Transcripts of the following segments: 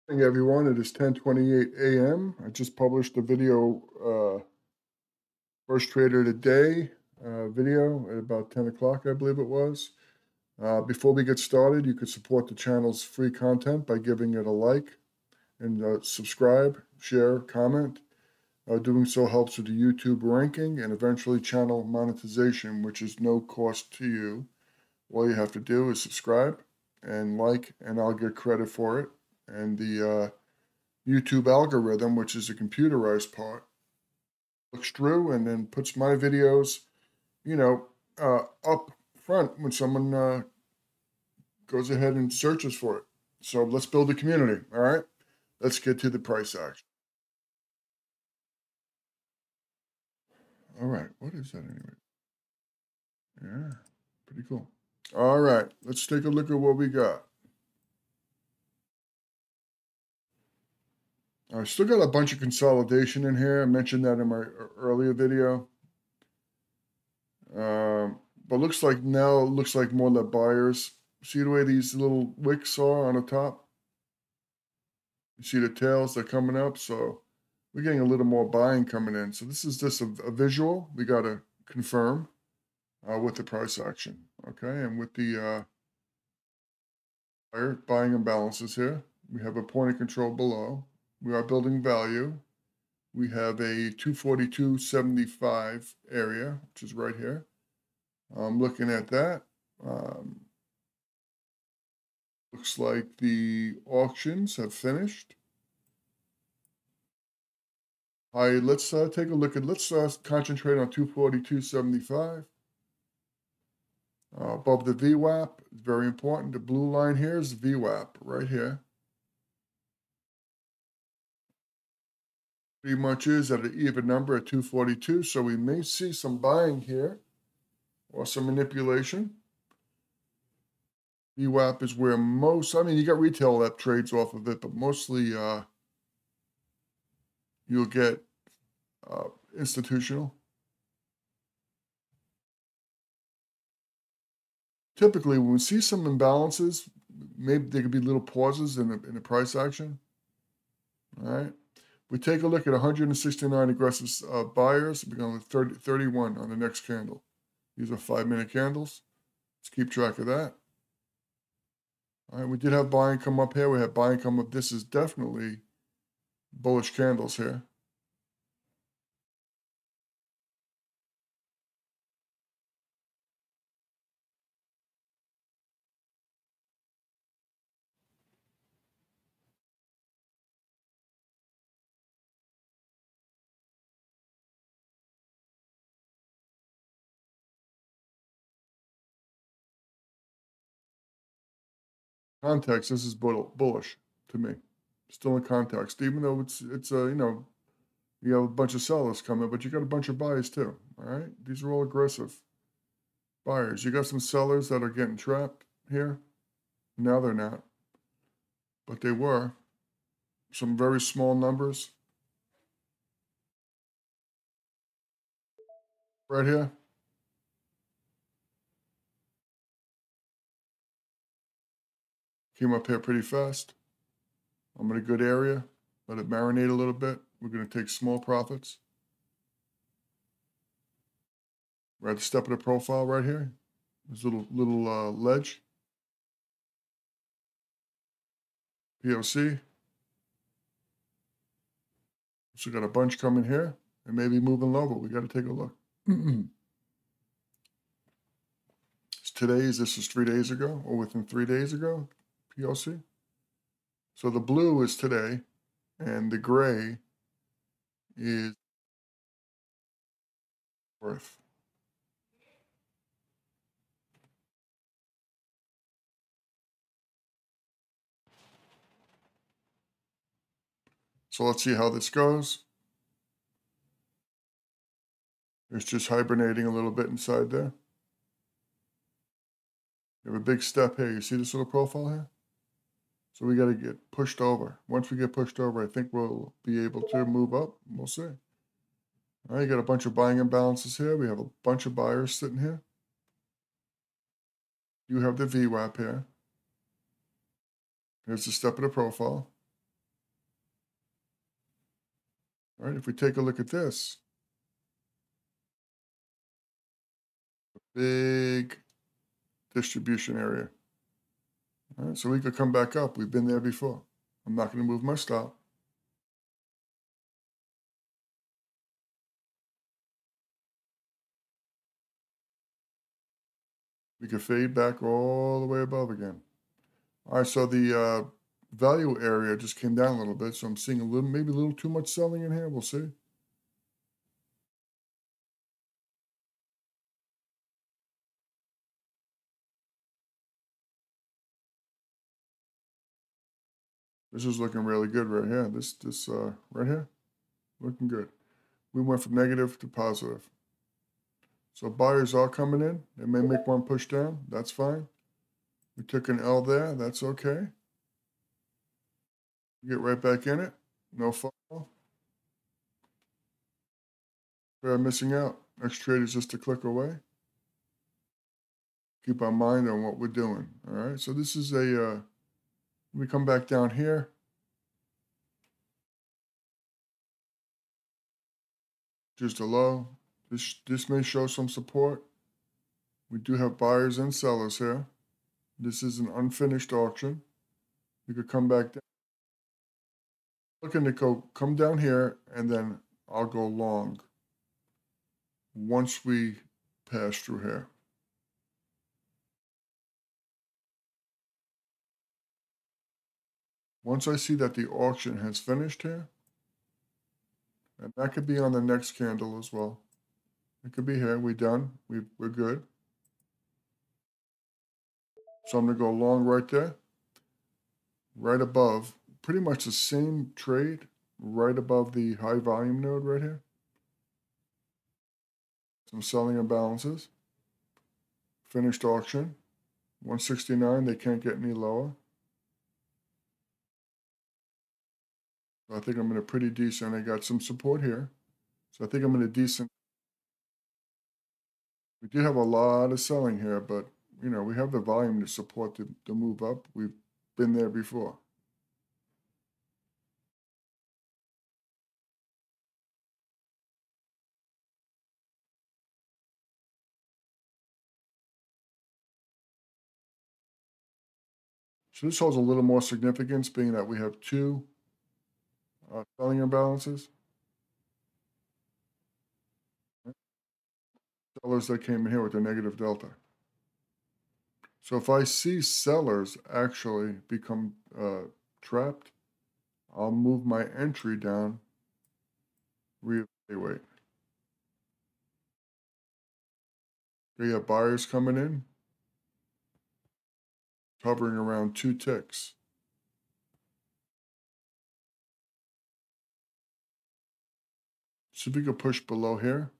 Morning, everyone. It is 10:28 a.m. I just published a video, first trader today video at about 10 o'clock, I believe it was. Before we get started, you could support the channel's free content by giving it a like and subscribe, share, comment. Doing so helps with the YouTube ranking and eventually channel monetization, which is no cost to you. All you have to do is subscribe and like, and I'll get credit for it. And the YouTube algorithm, which is a computerized part, looks through and then puts my videos, up front when someone goes ahead and searches for it. So let's build a community, all right? Let's get to the price action. All right, what is that anyway? Yeah, pretty cool. All right, let's take a look at what we got. I still got a bunch of consolidation in here. I mentioned that in my earlier video. But looks like now it looks like more the buyers. See the way these little wicks are on the top? You see the tails, they're coming up, so we're getting a little more buying coming in. So this is just a visual. We got to confirm with the price action, okay? And with the buying imbalances here, we have a point of control below. We are building value. We have a 242.75 area, which is right here. I'm looking at that. Looks like the auctions have finished. Let's take a look at, let's concentrate on 242.75. Above the VWAP, it's very important. The blue line here is the VWAP right here. Pretty much is at an even number at 242, so we may see some buying here or some manipulation. VWAP is where most, I mean, you got retail that trades off of it, but mostly you'll get institutional. Typically, when we see some imbalances, maybe there could be little pauses in the price action. All right. We take a look at 169 aggressive buyers. We're going to 31 on the next candle. These are 5-minute candles. Let's keep track of that. All right, we did have buying come up here. We had buying come up. This is definitely bullish candles here. Context, this is bullish to me. Still in context, even though it's you have a bunch of sellers coming, but you got a bunch of buyers too. All right, these are all aggressive buyers. You got some sellers that are getting trapped here. Now they're not, but they were. Some very small numbers right here. Came up here pretty fast. I'm in a good area. Let it marinate a little bit. We're going to take small profits. We're at the step of the profile right here. This little ledge. POC. So got a bunch coming here. It may be moving low, but we got to take a look. This is 3 days ago, or within 3 days ago, PLC. So the blue is today, and the gray is worth. So let's see how this goes. It's just hibernating a little bit inside there. You have a big step here. You see this little profile here? So we got to get pushed over. Once we get pushed over, I think we'll be able to move up. We'll see. All right, you got a bunch of buying imbalances here. We have a bunch of buyers sitting here. You have the VWAP here. Here's the step of the profile. All right, if we take a look at this, big distribution area. All right, so we could come back up. We've been there before. I'm not going to move my stop. We could fade back all the way above again. All right, so the value area just came down a little bit, so I'm seeing a little, maybe a little too much selling in here. We'll see. This is looking really good right here. This right here, looking good. We went from negative to positive. So buyers are coming in. They may make one push down. That's fine. We took an L there. That's okay. Get right back in it. No fall. We are missing out. Next trade is just a click away. Keep our mind on what we're doing. All right. So this is a. We come back down here. Just a low. This may show some support. We do have buyers and sellers here. This is an unfinished auction. We could come back down. Looking to come down here, and then I'll go long once we pass through here. Once I see that the auction has finished here, and that could be on the next candle as well. It could be here. We're done. We're good. So I'm going to go long right there, right above, pretty much the same trade, right above the high volume node right here. Some selling imbalances. Finished auction. 169. They can't get any lower. So I think I'm in a pretty decent. I got some support here. So I think I'm in a decent. We did have a lot of selling here, but you know, we have the volume to support the move up. We've been there before. So this holds a little more significance, being that we have two selling imbalances. Sellers that came in here with a negative delta. So if I see sellers actually become trapped, I'll move my entry down, reevaluate. You have buyers coming in, hovering around 2 ticks. So if we could push below here.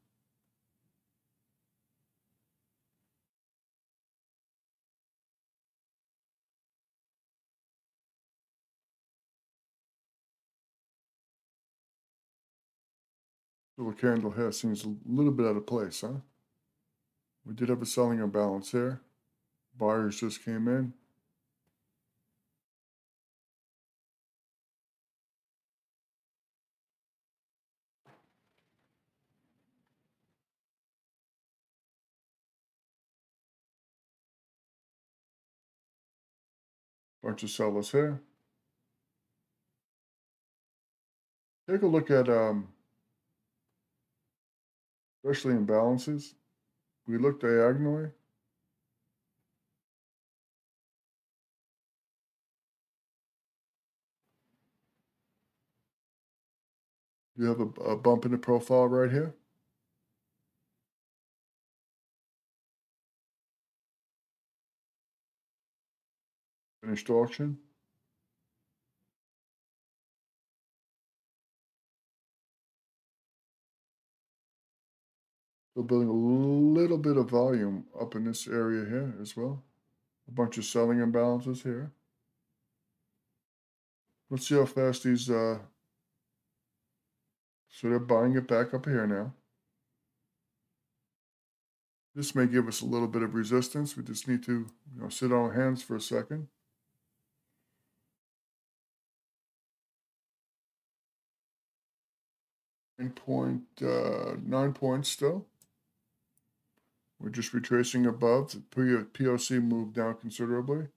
Little candle here seems a little bit out of place, huh? We did have a selling imbalance here. Buyers just came in. Bunch of sellers here. Take a look at especially imbalances. We look diagonally. You have a bump in the profile right here. Finished auction. Still building a little bit of volume up in this area here as well. A bunch of selling imbalances here. Let's see how fast these, so they're buying it back up here now. This may give us a little bit of resistance. We just need to, sit on our hands for a second. 9 points still. We're just retracing above. The POC moved down considerably.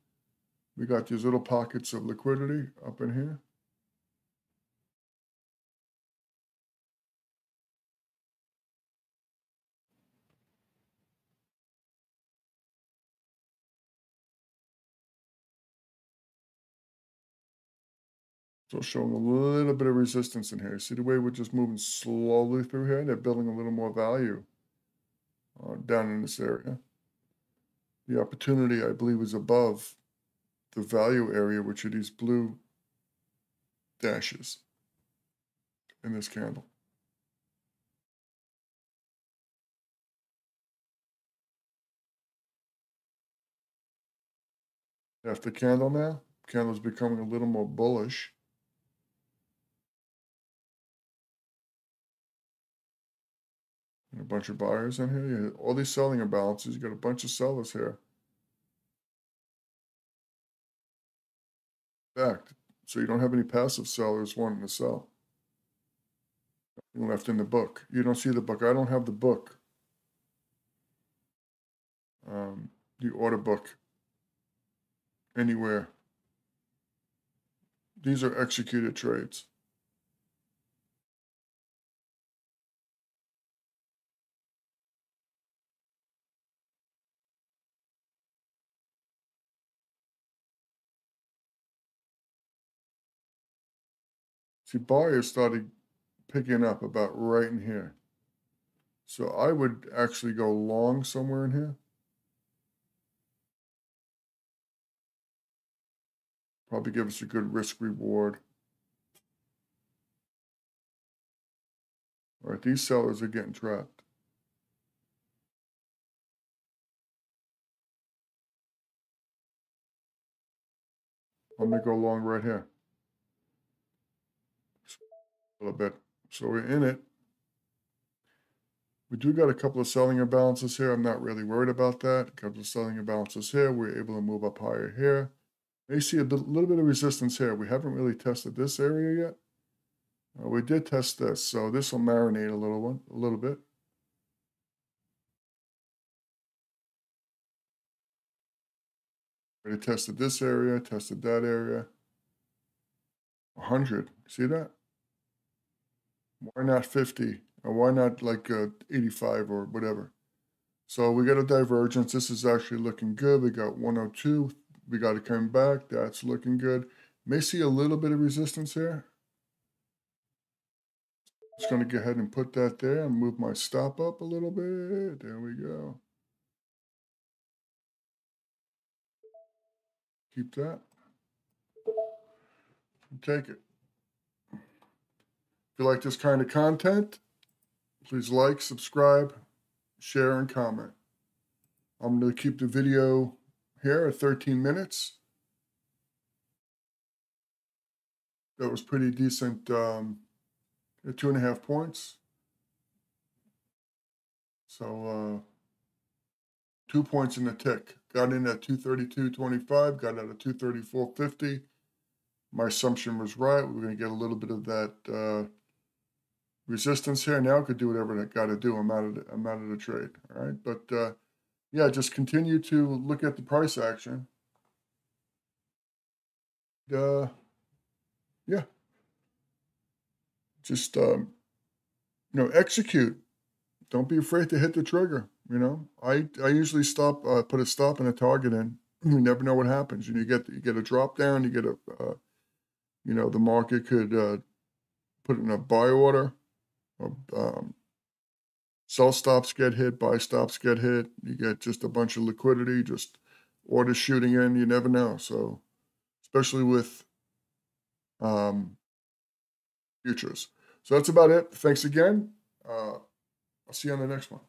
We got these little pockets of liquidity up in here. So showing a little bit of resistance in here. See the way we're just moving slowly through here? They're building a little more value down in this area. The opportunity, I believe, is above the value area, which are these blue dashes in this candle. After candle now, candle's becoming a little more bullish. And a bunch of buyers in here. You have all these selling imbalances. You got a bunch of sellers here. Backed. So you don't have any passive sellers wanting to sell. Nothing left in the book. You don't see the book. I don't have the book. The order book anywhere. These are executed trades. See, buyers started picking up about right in here. So I would actually go long somewhere in here. Probably give us a good risk reward. All right, these sellers are getting trapped. I'm going to go long right here. A little bit. So we're in it. We do got a couple of selling imbalances here. I'm not really worried about that. A couple of selling imbalances here. We're able to move up higher here. May see a little bit of resistance here. We haven't really tested this area yet. We did test this, so this will marinate a little bit. We tested this area, tested that area. 100. See that? Why not 50? Or why not like 85 or whatever? So we got a divergence. This is actually looking good. We got 102. We got it coming back. That's looking good. May see a little bit of resistance here. Just going to go ahead and put that there and move my stop up a little bit. There we go. Keep that. Take it. If you like this kind of content, please like, subscribe, share, and comment. I'm going to keep the video here at 13 minutes. That was pretty decent at 2.5 points. So 2 points in the tick. Got in at 232.25, got out at 234.50. My assumption was right. We're going to get a little bit of that resistance here. Now I could do whatever I got to do. I'm out of the trade. All right, but yeah, just continue to look at the price action. Yeah, just execute. Don't be afraid to hit the trigger. I usually stop, put a stop and a target in. You never know what happens. You get a drop down. You get a the market could put in a buy order. Or, sell stops get hit, buy stops get hit. You get just a bunch of liquidity, just orders shooting in. You never know. So, especially with futures. So that's about it. Thanks again. I'll see you on the next one.